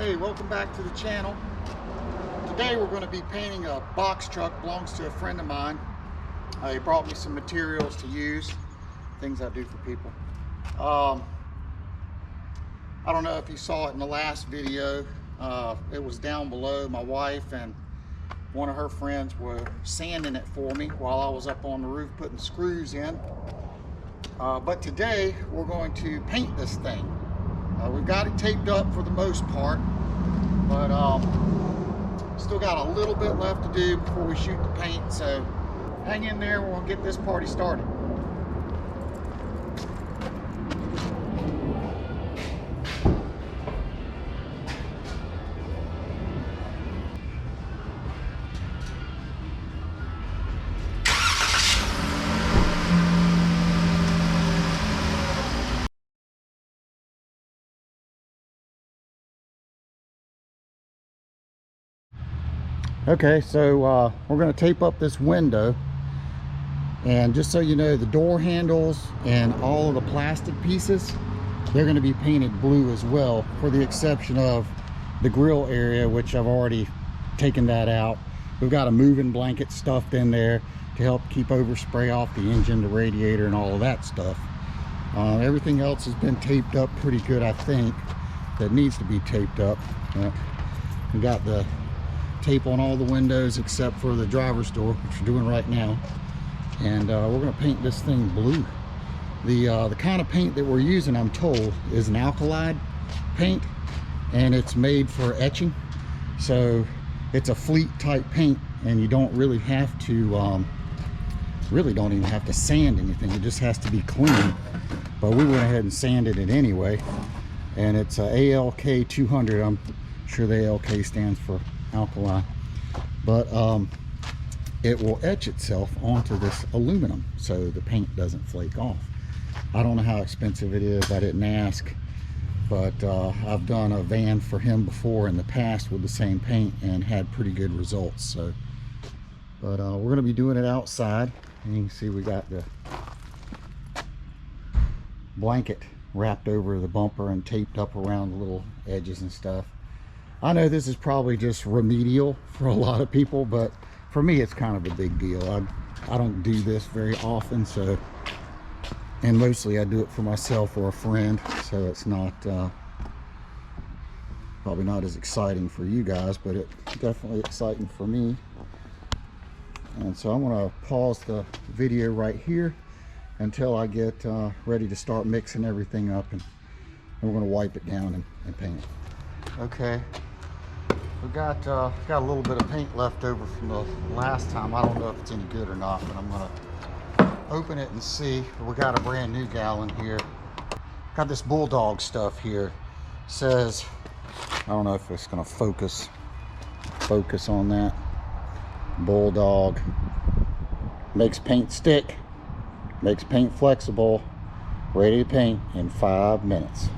Hey, welcome back to the channel. Today we're going to be painting a box truck. Belongs to a friend of mine. He brought me some materials to use, things I do for people. I don't know if you saw it in the last video. It was down below. My wife and one of her friends were sanding it for me while I was up on the roof putting screws in. But today we're going to paint this thing. We've got it taped up for the most part, but still got a little bit left to do before we shoot the paint. So hang in there, we're going to get this party started. Okay, so we're going to tape up this window, and just so you know, the door handles and all of the plastic pieces, they're going to be painted blue as well, for the exception of the grill area, which I've already taken that out. We've got a moving blanket stuffed in there to help keep overspray off the engine, the radiator, and all of that stuff. Everything else has been taped up pretty good, I think, that needs to be taped up. We got the tape on all the windows except for the driver's door, which we're doing right now, and we're going to paint this thing blue. The kind of paint that we're using, I'm told, is an alkali paint, and it's made for etching, so it's a fleet type paint, and you don't really have to really don't even have to sand anything. It just has to be clean, but we went ahead and sanded it anyway, and it's a ALK 200. I'm sure the ALK stands for alkali, but it will etch itself onto this aluminum so the paint doesn't flake off. I don't know how expensive it is, I didn't ask, but I've done a van for him before in the past with the same paint and had pretty good results. So, but we're going to be doing it outside, and you can see we got the blanket wrapped over the bumper and taped up around the little edges and stuff. I know this is probably just remedial for a lot of people, but for me it's kind of a big deal. I don't do this very often, so, and mostly I do it for myself or a friend, so it's not probably not as exciting for you guys, but it's definitely exciting for me. And so I'm going to pause the video right here until I get ready to start mixing everything up, and we're going to wipe it down and paint it. Okay. We've got a little bit of paint left over from the last time. I don't know if it's any good or not, but I'm gonna open it and see. We got a brand new gallon here. Got this Bulldog stuff here. It says, I don't know if it's gonna focus on that. Bulldog makes paint stick, makes paint flexible, ready to paint in 5 minutes.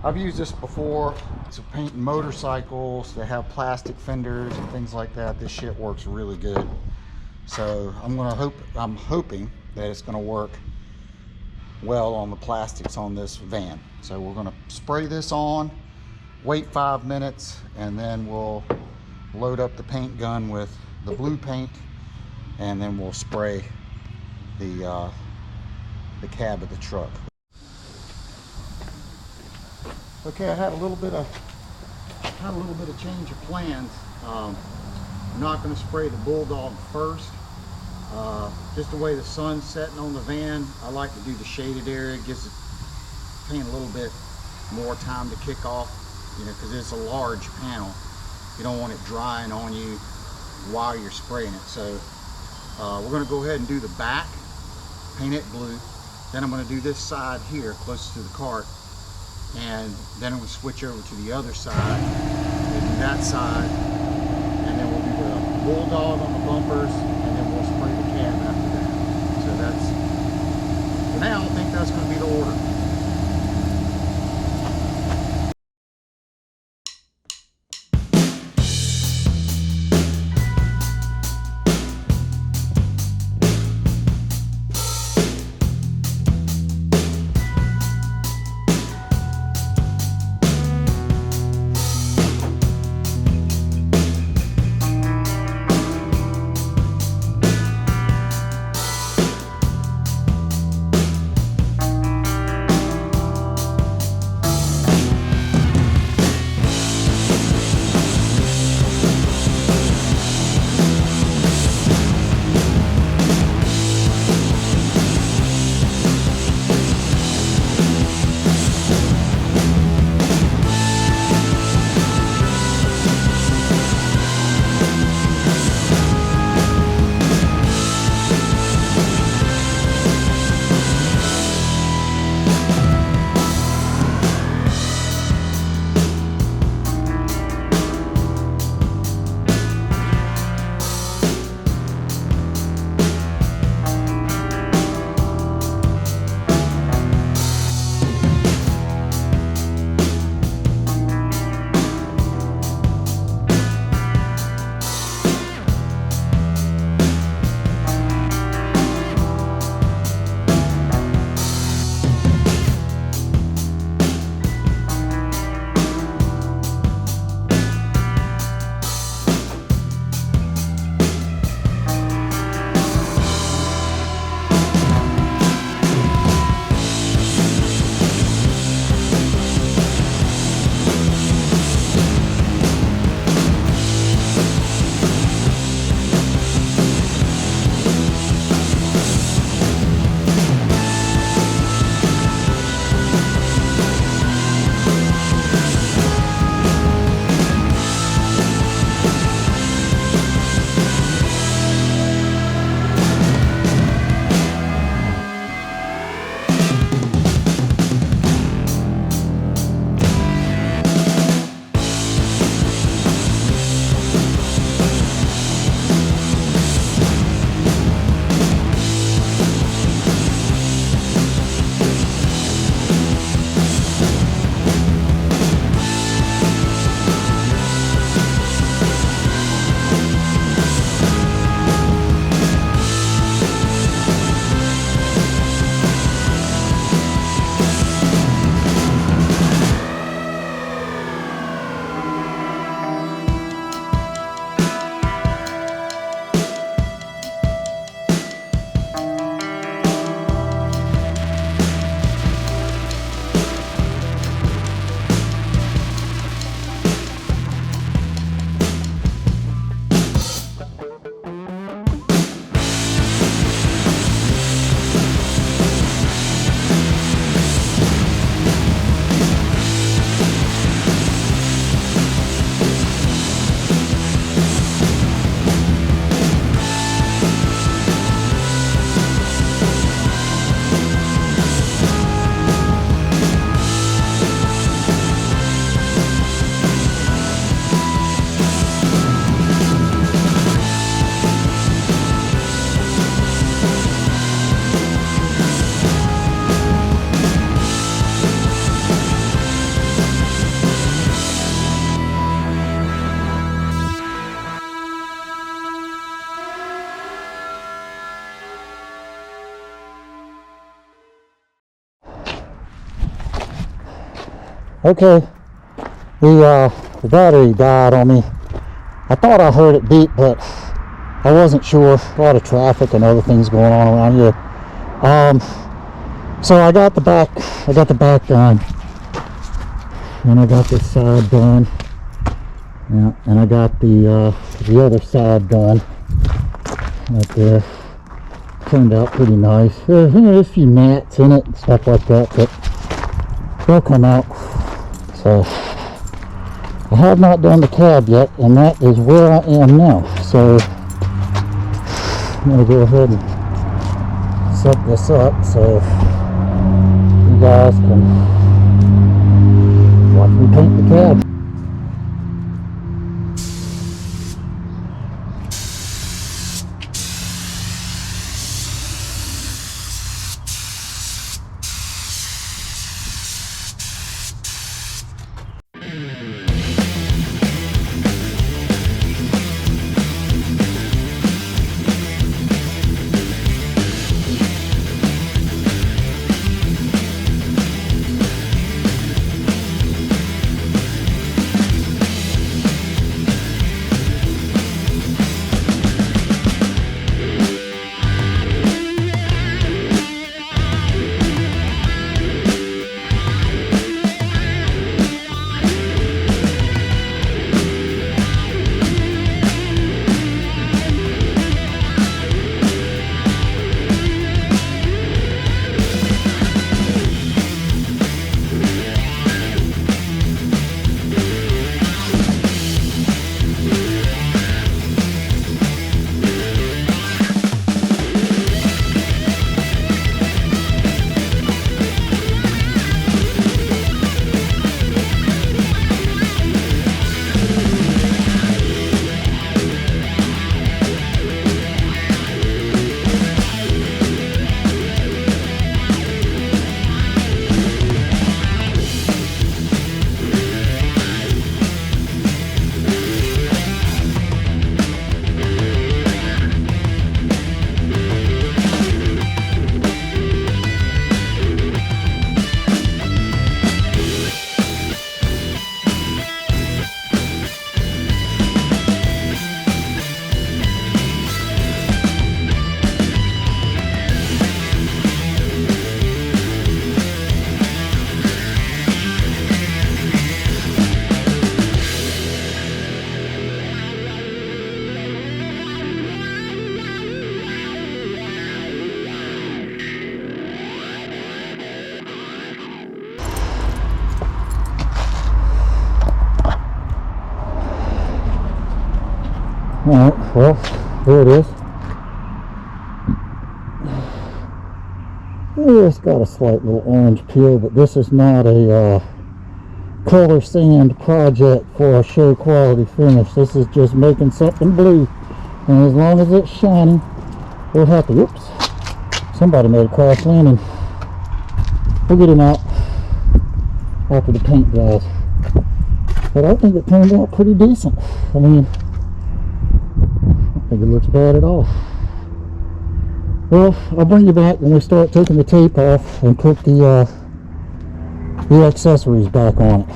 I've used this before. It's painting motorcycles that have plastic fenders and things like that. This shit works really good. So I'm hoping that it's gonna work well on the plastics on this van. So we're gonna spray this on, wait 5 minutes, and then we'll load up the paint gun with the blue paint, and then we'll spray the cab of the truck. Okay, I had a little bit of change of plans. I'm not going to spray the Bulldog first. Just the way the sun's setting on the van, I like to do the shaded area. It gives the paint a little bit more time to kick off, you know, because it's a large panel. You don't want it drying on you while you're spraying it. So we're going to go ahead and do the back, paint it blue. Then I'm going to do this side here, closest to the cart. And then I'm going to switch over to the other side, and that side, and then we'll do the Bulldog on the bumpers, and then we'll spray the cab after that. So that's, for now, I think that's going to be the order. Okay, the battery died on me. I thought I heard it beep, but I wasn't sure. A lot of traffic and other things going on around here. So I got the back done, and I got this side done. Yeah, and I got the other side done right there. Turned out pretty nice. There's a few mats in it and stuff like that, but they'll come out. So I have not done the cab yet, and that is where I am now. So I'm gonna go ahead and set this up so you guys can watch me paint the cab. Alright, well, there it is. It's got a slight little orange peel, but this is not a color sand project for a show quality finish. This is just making something blue, and as long as it's shiny, we're happy. Oops, somebody made a crash landing. We'll get him out after the paint dries, but I think it turned out pretty decent. I mean, I think it looks bad at all. Well, I'll bring you back when we start taking the tape off and put the accessories back on it.